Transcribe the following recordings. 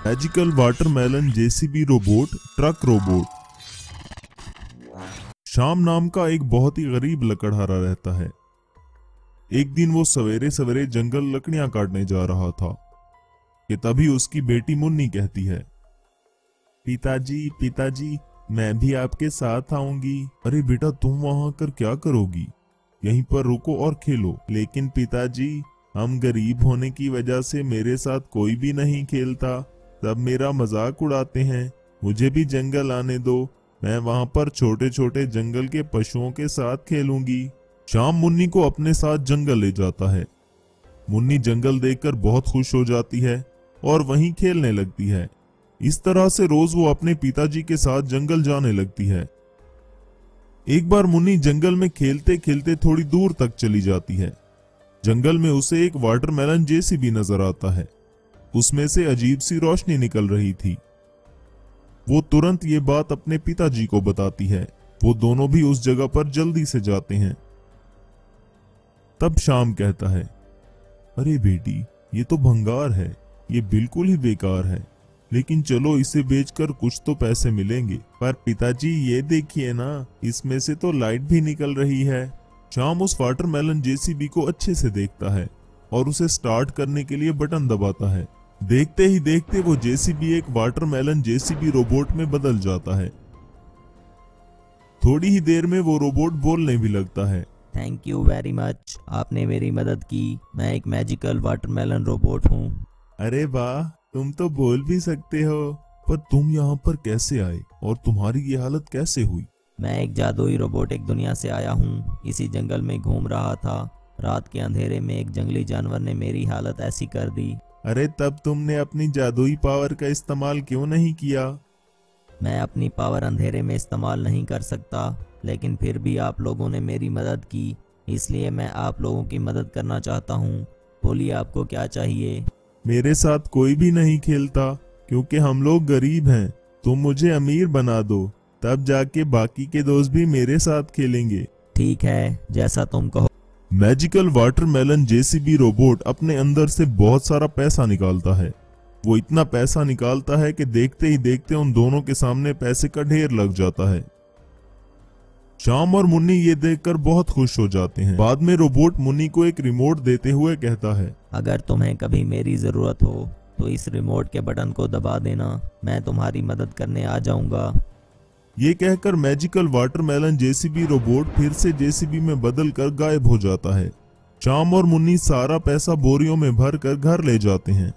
Magical watermelon JCB robot truck robot. शाम नाम का एक बहुत ही गरीब लकड़हारा रहता है। एक दिन वो सवेरे सवेरे जंगल लकड़ियां काटने जा रहा था कि तभी उसकी बेटी मुन्नी कहती है, पिताजी पिताजी मैं भी आपके साथ आऊंगी। अरे बेटा तुम वहां कर क्या करोगी? यहीं पर रुको और खेलो। लेकिन पिताजी हम गरीब होने की वजह से मेरे साथ कोई भी नहीं खेलता, सब मेरा मजाक उड़ाते हैं। मुझे भी जंगल आने दो, मैं वहां पर छोटे छोटे जंगल के पशुओं के साथ खेलूंगी। शाम मुन्नी को अपने साथ जंगल ले जाता है। मुन्नी जंगल देखकर बहुत खुश हो जाती है और वहीं खेलने लगती है। इस तरह से रोज वो अपने पिताजी के साथ जंगल जाने लगती है। एक बार मुन्नी जंगल में खेलते खेलते थोड़ी दूर तक चली जाती है। जंगल में उसे एक वाटरमेलन जेसीबी नजर आता है। उसमें से अजीब सी रोशनी निकल रही थी। वो तुरंत ये बात अपने पिताजी को बताती है। वो दोनों भी उस जगह पर जल्दी से जाते हैं। तब शाम कहता है, अरे बेटी ये तो भंगार है, ये बिल्कुल ही बेकार है, लेकिन चलो इसे बेचकर कुछ तो पैसे मिलेंगे। पर पिताजी ये देखिए ना, इसमें से तो लाइट भी निकल रही है। शाम उस वाटरमेलन जेसीबी को अच्छे से देखता है और उसे स्टार्ट करने के लिए बटन दबाता है। देखते ही देखते वो जेसीबी एक वाटरमेलन जेसीबी रोबोट में बदल जाता है। थोड़ी ही देर में वो रोबोट बोलने भी लगता है। थैंक यू वेरी मच, आपने मेरी मदद की। मैं एक मैजिकल वाटरमेलन रोबोट हूँ। अरे वाह, तुम तो बोल भी सकते हो, पर तुम यहाँ पर कैसे आए और तुम्हारी ये हालत कैसे हुई? मैं एक जादुई रोबोटिक दुनिया से आया हूँ। इसी जंगल में घूम रहा था। रात के अंधेरे में एक जंगली जानवर ने मेरी हालत ऐसी कर दी। अरे तब तुमने अपनी जादुई पावर का इस्तेमाल क्यों नहीं किया? मैं अपनी पावर अंधेरे में इस्तेमाल नहीं कर सकता, लेकिन फिर भी आप लोगों ने मेरी मदद की, इसलिए मैं आप लोगों की मदद करना चाहता हूँ। बोलिए आपको क्या चाहिए? मेरे साथ कोई भी नहीं खेलता क्योंकि हम लोग गरीब हैं। तुम मुझे अमीर बना दो, तब जाके बाकी के दोस्त भी मेरे साथ खेलेंगे। ठीक है, जैसा तुम कहो। मैजिकल वाटरमेलन जेसीबी रोबोट अपने अंदर से बहुत सारा पैसा निकालता है। वो इतना पैसा निकालता है कि देखते ही देखते उन दोनों के सामने पैसे का ढेर लग जाता है। शाम और मुन्नी ये देखकर बहुत खुश हो जाते हैं। बाद में रोबोट मुन्नी को एक रिमोट देते हुए कहता है, अगर तुम्हें कभी मेरी जरूरत हो तो इस रिमोट के बटन को दबा देना, मैं तुम्हारी मदद करने आ जाऊंगा। ये कहकर मैजिकल वाटरमेलन जेसीबी रोबोट फिर से जेसीबी में बदलकर गायब हो जाता है। शाम और मुन्नी सारा पैसा बोरियों में भरकर घर ले जाते हैं।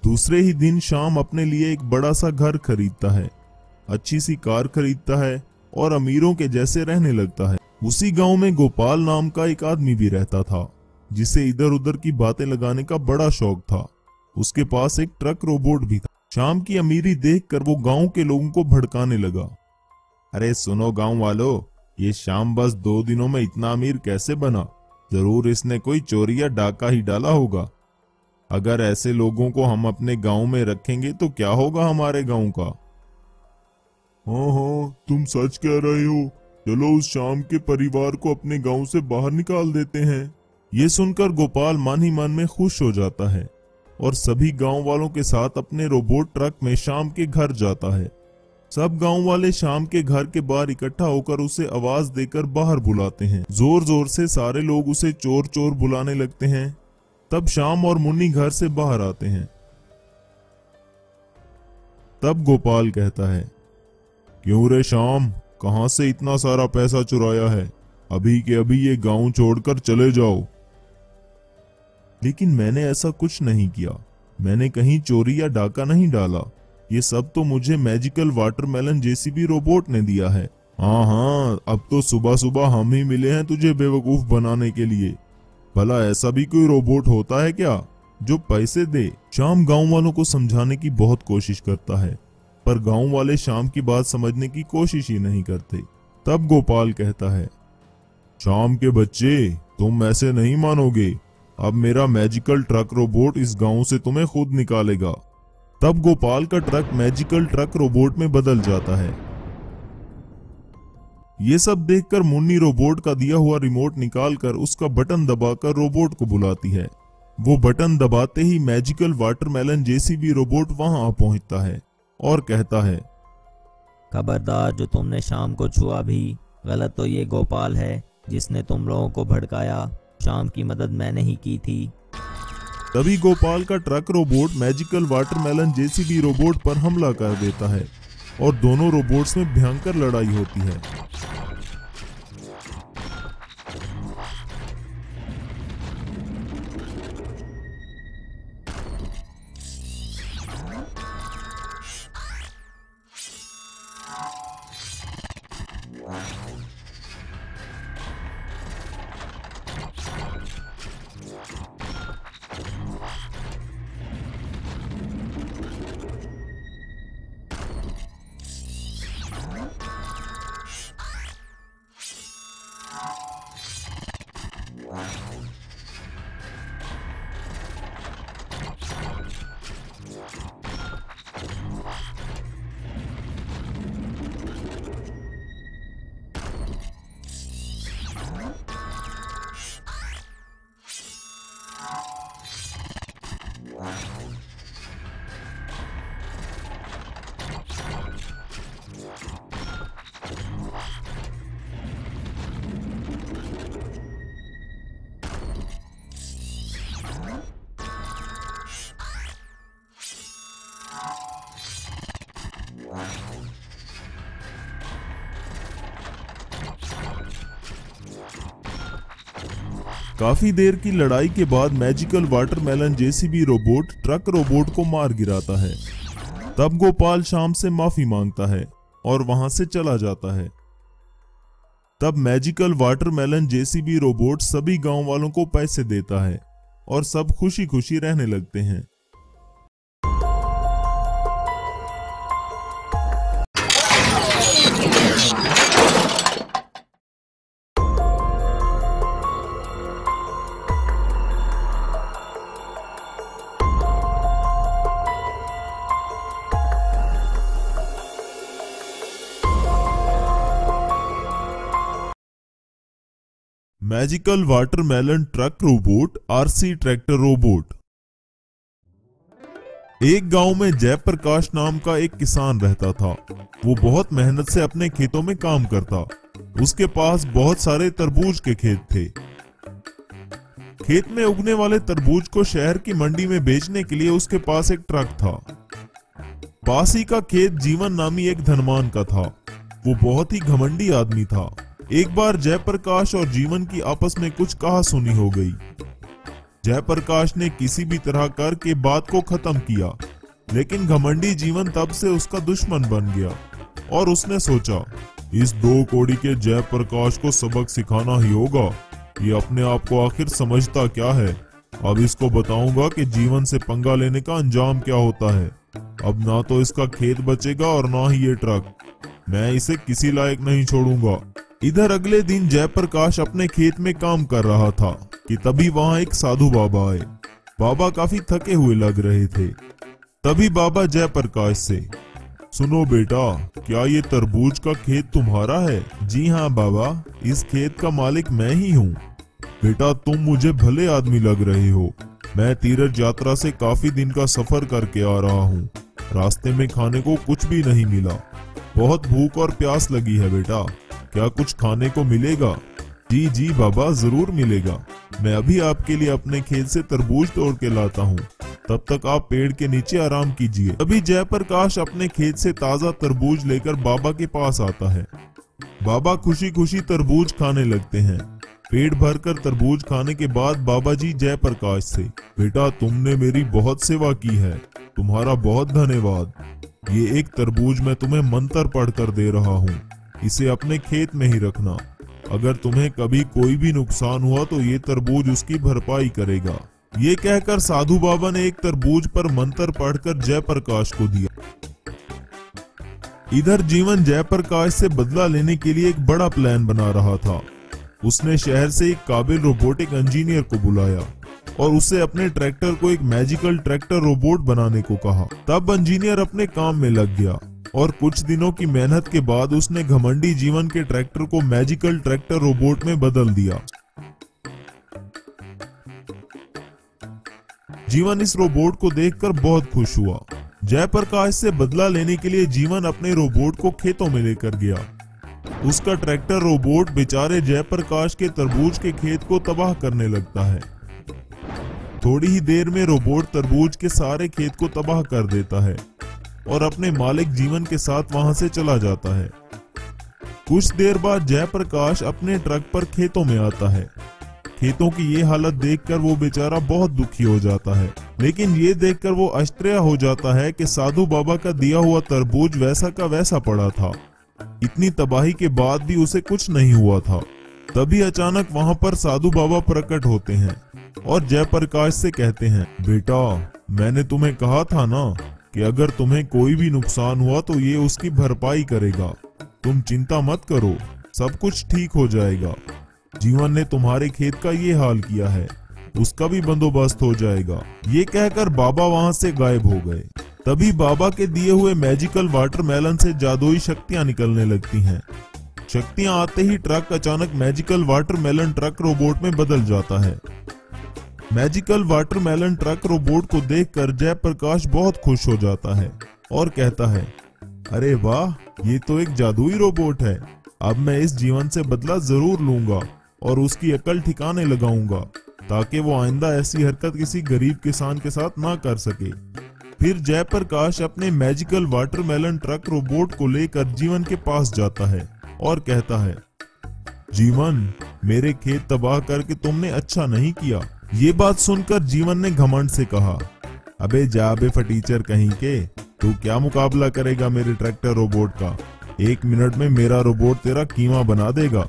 दूसरे ही दिन शाम अपने लिए एक बड़ा सा घर खरीदता है, अच्छी सी कार खरीदता है और अमीरों के जैसे रहने लगता है। उसी गांव में गोपाल नाम का एक आदमी भी रहता था, जिसे इधर उधर की बातें लगाने का बड़ा शौक था। उसके पास एक ट्रक रोबोट भी था। शाम की अमीरी देखकर वो गांव के लोगों को भड़काने लगा। अरे सुनो गांव वालों, ये शाम बस 2 दिनों में इतना अमीर कैसे बना? जरूर इसने कोई चोरी या डाका ही डाला होगा। अगर ऐसे लोगों को हम अपने गांव में रखेंगे तो क्या होगा हमारे गांव का? हाँ, तुम सच कह रहे हो। चलो उस शाम के परिवार को अपने गांव से बाहर निकाल देते हैं। ये सुनकर गोपाल मन ही मन में खुश हो जाता है और सभी गांव वालों के साथ अपने रोबोट ट्रक में शाम के घर जाता है। सब गांव वाले शाम के घर के बाहर इकट्ठा होकर उसे आवाज देकर बाहर बुलाते हैं। जोर जोर से सारे लोग उसे चोर चोर बुलाने लगते हैं। तब शाम और मुन्नी घर से बाहर आते हैं। तब गोपाल कहता है, क्यों रे शाम, कहां से इतना सारा पैसा चुराया है? अभी के अभी ये गांव छोड़कर चले जाओ। लेकिन मैंने ऐसा कुछ नहीं किया, मैंने कहीं चोरी या डाका नहीं डाला। ये सब तो मुझे मैजिकल वाटरमेलन जेसीबी रोबोट ने दिया है। हाँ, अब तो सुबह सुबह हम ही मिले हैं तुझे बेवकूफ बनाने के लिए। भला ऐसा भी कोई रोबोट होता है क्या जो पैसे दे? शाम गांव वालों को समझाने की बहुत कोशिश करता है, पर गांव वाले शाम की बात समझने की कोशिश ही नहीं करते। तब गोपाल कहता है, शाम के बच्चे तुम ऐसे नहीं मानोगे, अब मेरा मैजिकल ट्रक रोबोट इस गांव से तुम्हें खुद निकालेगा। तब गोपाल का ट्रक मैजिकल ट्रक रोबोट में बदल जाता है। ये सब देखकर मुन्नी रोबोट का दिया हुआ रिमोट निकालकर उसका बटन दबाकर रोबोट को बुलाती है। वो बटन दबाते ही मैजिकल वाटरमेलन जेसीबी रोबोट वहां आ पहुंचता है और कहता है, खबरदार, जो तुमने शाम को छुआ भी गलत तो ये गोपाल है जिसने तुम लोगों को भड़काया। शाम की मदद मैंने ही की थी। तभी गोपाल का truck robot magical watermelon JCB robot पर हमला कर देता है और दोनों रोबोट्स में भयंकर लड़ाई होती है। काफी देर की लड़ाई के बाद magical watermelon JCB robot truck robot को मार गिराता है। तब गोपाल शाम से माफी मांगता है और वहां से चला जाता है। तब मैजिकल वाटरमेलन जेसीबी रोबोट सभी गांव वालों को पैसे देता है और सब खुशी खुशी रहने लगते हैं। Magical watermelon truck robot RC tractor robot. एक गांव में जयप्रकाश नाम का एक किसान रहता था। वो बहुत मेहनत से अपने खेतों में काम करता। उसके पास बहुत सारे तरबूज के खेत थे। खेत में उगने वाले तरबूज को शहर की मंडी में बेचने के लिए उसके पास एक ट्रक था। पास ही का खेत जीवन नामी एक धनवान का था। वो बहुत ही घमंडी आदमी था। एक बार जयप्रकाश और जीवन की आपस में कुछ कहासुनी हो गई। जयप्रकाश ने किसी भी तरह करके बात को खत्म किया, लेकिन घमंडी जीवन तब से उसका दुश्मन बन गया और उसने सोचा, इस 2 कौड़ी के जयप्रकाश को सबक सिखाना ही होगा। ये अपने आप को आखिर समझता क्या है। अब इसको बताऊंगा कि जीवन से पंगा लेने का अंजाम क्या होता है। अब ना तो इसका खेत बचेगा और ना ही ये ट्रक। मैं इसे किसी लायक नहीं छोड़ूंगा। इधर अगले दिन जयप्रकाश अपने खेत में काम कर रहा था कि तभी वहां एक साधु बाबा आए। बाबा काफी थके हुए लग रहे थे। तभी बाबा जयप्रकाश से, सुनो बेटा, क्या ये तरबूज का खेत तुम्हारा है? जी हाँ बाबा, इस खेत का मालिक मैं ही हूँ। बेटा, तुम मुझे भले आदमी लग रहे हो। मैं तीर्थ यात्रा से काफी दिन का सफर करके आ रहा हूँ। रास्ते में खाने को कुछ भी नहीं मिला। बहुत भूख और प्यास लगी है बेटा, क्या कुछ खाने को मिलेगा? जी जी बाबा, जरूर मिलेगा। मैं अभी आपके लिए अपने खेत से तरबूज तोड़ के लाता हूँ। तब तक आप पेड़ के नीचे आराम कीजिए। अभी जयप्रकाश अपने खेत से ताजा तरबूज लेकर बाबा के पास आता है। बाबा खुशी खुशी तरबूज खाने लगते हैं। पेट भरकर तरबूज खाने के बाद बाबा जी जयप्रकाश से, बेटा तुमने मेरी बहुत सेवा की है, तुम्हारा बहुत धन्यवाद। ये एक तरबूज मैं तुम्हें मंत्र पढ़कर दे रहा हूँ। इसे अपने खेत में ही रखना। अगर तुम्हें कभी कोई भी नुकसान हुआ तो ये तरबूज उसकी भरपाई करेगा। ये कहकर साधु बाबा ने एक तरबूज पर मंत्र पढ़कर जयप्रकाश को दिया। इधर जीवन जयप्रकाश से बदला लेने के लिए एक बड़ा प्लान बना रहा था। उसने शहर से एक काबिल रोबोटिक इंजीनियर को बुलाया और उसे अपने ट्रैक्टर को एक मैजिकल ट्रैक्टर रोबोट बनाने को कहा। तब इंजीनियर अपने काम में लग गया और कुछ दिनों की मेहनत के बाद उसने घमंडी जीवन के ट्रैक्टर को मैजिकल ट्रैक्टर रोबोट में बदल दिया। जीवन इस रोबोट को देखकर बहुत खुश हुआ। जयप्रकाश से बदला लेने के लिए जीवन अपने रोबोट को खेतों में लेकर गया। उसका ट्रैक्टर रोबोट बेचारे जयप्रकाश के तरबूज के खेत को तबाह करने लगता है। थोड़ी ही देर में रोबोट तरबूज के सारे खेत को तबाह कर देता है और अपने मालिक जीवन के साथ वहां से चला जाता है। कुछ देर बाद जयप्रकाश अपने ट्रक पर खेतों में आता है। खेतों की ये हालत देखकर वो बेचारा बहुत दुखी हो जाता है, लेकिन ये देखकर वो आश्चर्य हो जाता है कि साधु बाबा का दिया हुआ तरबूज वैसा का वैसा पड़ा था। इतनी तबाही के बाद भी उसे कुछ नहीं हुआ था। तभी अचानक वहां पर साधु बाबा प्रकट होते हैं और जयप्रकाश से कहते हैं, बेटा मैंने तुम्हें कहा था ना कि अगर तुम्हें कोई भी नुकसान हुआ तो ये उसकी भरपाई करेगा। तुम चिंता मत करो, सब कुछ ठीक हो जाएगा। जीवन ने तुम्हारे खेत का ये हाल किया है, उसका भी बंदोबस्त हो जाएगा। ये कहकर बाबा वहां से गायब हो गए। तभी बाबा के दिए हुए मैजिकल वाटरमेलन से जादुई शक्तियां निकलने लगती हैं। शक्तियां आते ही ट्रक अचानक मैजिकल वाटरमेलन ट्रक रोबोट में बदल जाता है। मैजिकल वाटरमेलन ट्रक रोबोट को देखकर जयप्रकाश बहुत खुश हो जाता है और कहता है, अरे वाह, ये तो एक जादुई रोबोट है। अब मैं इस जीवन से बदला जरूर लूंगा और उसकी अकल ठिकाने लगाऊंगा ताकि वो आइंदा ऐसी हरकत किसी गरीब किसान के साथ ना कर सके। फिर जयप्रकाश अपने मैजिकल वाटरमेलन ट्रक रोबोट को लेकर जीवन के पास जाता है और कहता है, जीवन, मेरे खेत तबाह करके तुमने अच्छा नहीं किया। ये बात सुनकर जीवन ने घमंड से कहा, अबे जा बे फटीचर कहीं के, तू क्या मुकाबला करेगा मेरे ट्रैक्टर रोबोट का। 1 मिनट में मेरा रोबोट तेरा कीमा बना देगा।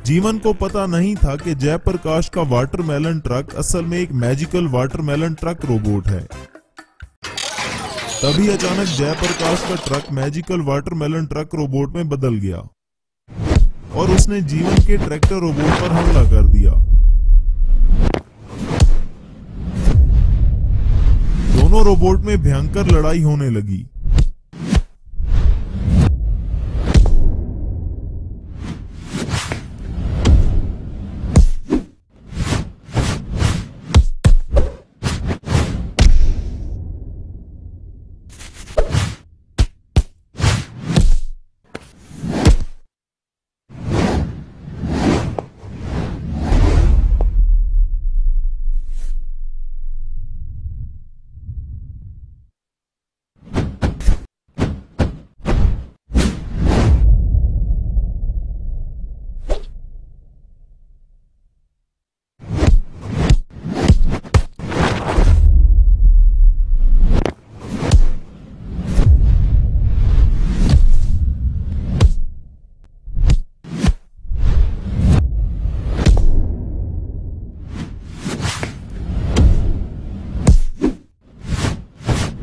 जीवन को पता नहीं था कि जयप्रकाश का वाटरमेलन ट्रक असल में एक मैजिकल वाटरमेलन ट्रक रोबोट है। तभी अचानक जयप्रकाश का truck magical watermelon truck robot में बदल गया और उसने जीवन के ट्रैक्टर रोबोट पर हमला कर दिया। दोनों रोबोट में भयंकर लड़ाई होने लगी।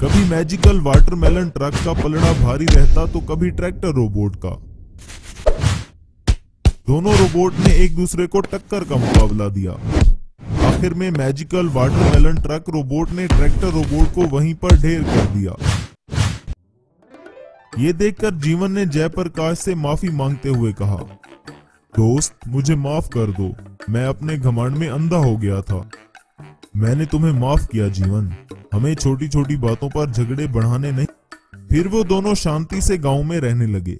कभी मैजिकल वाटरमेलन ट्रक का पलड़ा भारी रहता तो कभी ट्रैक्टर रोबोट का। दोनों रोबोट ने एक दूसरे को टक्कर का मुकाबला दिया। आखिर में मैजिकल वाटरमेलन ट्रक रोबोट ने ट्रैक्टर रोबोट को वहीं पर ढेर कर दिया। ये देखकर जीवन ने जयप्रकाश से माफी मांगते हुए कहा, दोस्त, मुझे माफ कर दो, मैं अपने घमंड में अंधा हो गया था। मैंने तुम्हें माफ किया जीवन, हमें छोटी छोटी बातों पर झगड़े बढ़ाने नहीं। फिर वो दोनों शांति से गांव में रहने लगे।